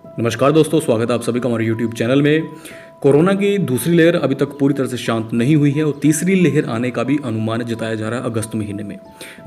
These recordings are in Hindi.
नमस्कार दोस्तों, स्वागत है आप सभी का हमारे YouTube चैनल में। कोरोना की दूसरी लहर अभी तक पूरी तरह से शांत नहीं हुई है और तीसरी लहर आने का भी अनुमान जताया जा रहा है अगस्त महीने में।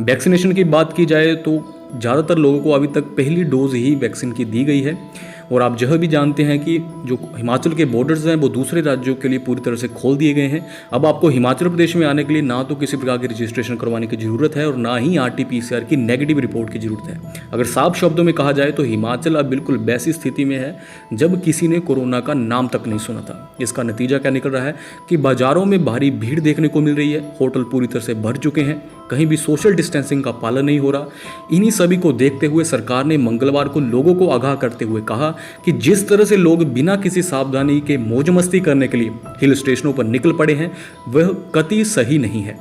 वैक्सीनेशन की बात की जाए तो ज़्यादातर लोगों को अभी तक पहली डोज ही वैक्सीन की दी गई है और आप यह भी जानते हैं कि जो हिमाचल के बॉर्डर्स हैं वो दूसरे राज्यों के लिए पूरी तरह से खोल दिए गए हैं। अब आपको हिमाचल प्रदेश में आने के लिए ना तो किसी प्रकार की रजिस्ट्रेशन करवाने की ज़रूरत है और ना ही RT-PCR की नेगेटिव रिपोर्ट की ज़रूरत है। अगर साफ शब्दों में कहा जाए तो हिमाचल अब बिल्कुल वैसी स्थिति में है जब किसी ने कोरोना का नाम तक नहीं सुना था। इसका नतीजा क्या निकल रहा है कि बाज़ारों में भारी भीड़ देखने को मिल रही है, होटल पूरी तरह से भर चुके हैं, कहीं भी सोशल डिस्टेंसिंग का पालन नहीं हो रहा। इन्हीं सभी को देखते हुए सरकार ने मंगलवार को लोगों को आगाह करते हुए कहा कि जिस तरह से लोग बिना किसी सावधानी के मौज मस्ती करने के लिए हिल स्टेशनों पर निकल पड़े हैं वह कतई सही नहीं है।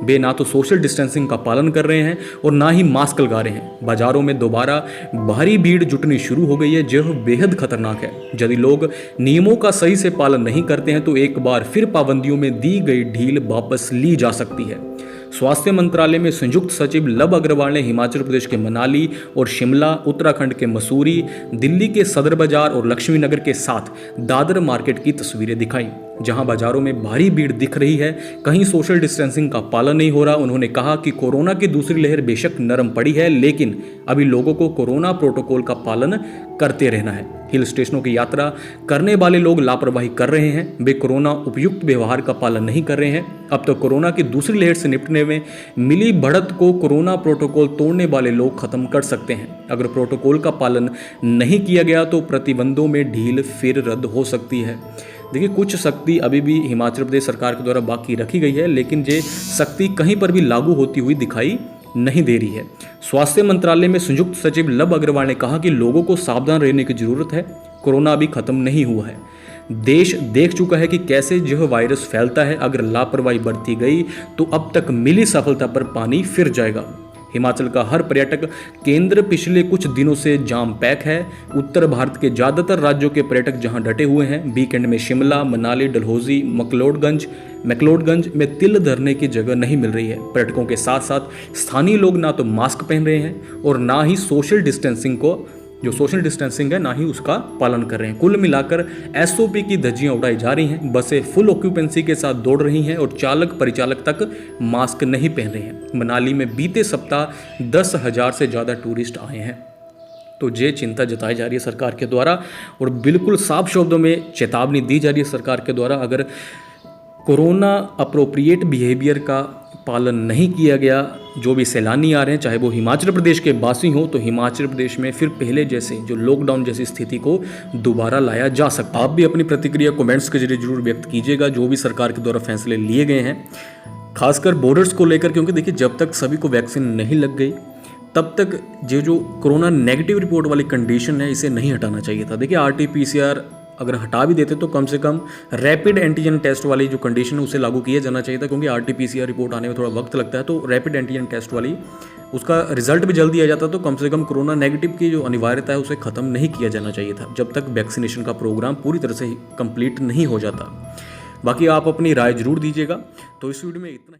वे ना तो सोशल डिस्टेंसिंग का पालन कर रहे हैं और ना ही मास्क लगा रहे हैं। बाजारों में दोबारा भारी भीड़ जुटनी शुरू हो गई है जो बेहद खतरनाक है। यदि लोग नियमों का सही से पालन नहीं करते हैं तो एक बार फिर पाबंदियों में दी गई ढील वापस ली जा सकती है। स्वास्थ्य मंत्रालय में संयुक्त सचिव लव अग्रवाल ने हिमाचल प्रदेश के मनाली और शिमला, उत्तराखंड के मसूरी, दिल्ली के सदर बाजार और लक्ष्मी नगर के साथ दादर मार्केट की तस्वीरें दिखाई जहां बाजारों में भारी भीड़ दिख रही है, कहीं सोशल डिस्टेंसिंग का पालन नहीं हो रहा। उन्होंने कहा कि कोरोना की दूसरी लहर बेशक नरम पड़ी है लेकिन अभी लोगों को कोरोना प्रोटोकॉल का पालन करते रहना है। हिल स्टेशनों की यात्रा करने वाले लोग लापरवाही कर रहे हैं, वे कोरोना उपयुक्त व्यवहार का पालन नहीं कर रहे हैं। अब तो कोरोना की दूसरी लहर से निपटने में मिली बढ़त को कोरोना प्रोटोकॉल तोड़ने वाले लोग खत्म कर सकते हैं। अगर प्रोटोकॉल का पालन नहीं किया गया तो प्रतिबंधों में ढील फिर रद्द हो सकती है। देखिए, कुछ सख्ती अभी भी हिमाचल प्रदेश सरकार के द्वारा बाकी रखी गई है लेकिन ये सख्ती कहीं पर भी लागू होती हुई दिखाई नहीं दे रही है। स्वास्थ्य मंत्रालय में संयुक्त सचिव लव अग्रवाल ने कहा कि लोगों को सावधान रहने की जरूरत है। कोरोना अभी खत्म नहीं हुआ है। देश देख चुका है कि कैसे यह वायरस फैलता है। अगर लापरवाही बरती गई तो अब तक मिली सफलता पर पानी फिर जाएगा। हिमाचल का हर पर्यटक केंद्र पिछले कुछ दिनों से जाम पैक है। उत्तर भारत के ज़्यादातर राज्यों के पर्यटक जहां डटे हुए हैं। वीकेंड में शिमला, मनाली, डलहौजी, मैक्लोडगंज में तिल धरने की जगह नहीं मिल रही है। पर्यटकों के साथ साथ स्थानीय लोग ना तो मास्क पहन रहे हैं और ना ही सोशल डिस्टेंसिंग है ना ही उसका पालन कर रहे हैं। कुल मिलाकर SOP की धज्जियां उड़ाई जा रही हैं। बसें फुल ऑक्यूपेंसी के साथ दौड़ रही हैं और चालक परिचालक तक मास्क नहीं पहन रहे हैं। मनाली में बीते सप्ताह 10,000 से ज़्यादा टूरिस्ट आए हैं। तो ये चिंता जताई जा रही है सरकार के द्वारा और बिल्कुल साफ शब्दों में चेतावनी दी जा रही है सरकार के द्वारा। अगर कोरोना अप्रोप्रिएट बिहेवियर का पालन नहीं किया गया, जो भी सैलानी आ रहे हैं चाहे वो हिमाचल प्रदेश के वासी हों, तो हिमाचल प्रदेश में फिर पहले जैसे जो लॉकडाउन जैसी स्थिति को दोबारा लाया जा सकता है। आप भी अपनी प्रतिक्रिया कमेंट्स के जरिए जरूर व्यक्त कीजिएगा जो भी सरकार के द्वारा फैसले लिए गए हैं, खासकर बॉर्डर्स को लेकर, क्योंकि देखिए जब तक सभी को वैक्सीन नहीं लग गई तब तक जो कोरोना नेगेटिव रिपोर्ट वाली कंडीशन है इसे नहीं हटाना चाहिए था। देखिए RT-PCR अगर हटा भी देते तो कम से कम रैपिड एंटीजन टेस्ट वाली जो कंडीशन है उसे लागू किया जाना चाहिए था, क्योंकि RT-PCR रिपोर्ट आने में थोड़ा वक्त लगता है। तो रैपिड एंटीजन टेस्ट वाली उसका रिजल्ट भी जल्दी आ जाता तो कम से कम कोरोना नेगेटिव की जो अनिवार्यता है उसे खत्म नहीं किया जाना चाहिए था जब तक वैक्सीनेशन का प्रोग्राम पूरी तरह से कंप्लीट नहीं हो जाता। बाकी आप अपनी राय जरूर दीजिएगा। तो इस वीडियो में इतना।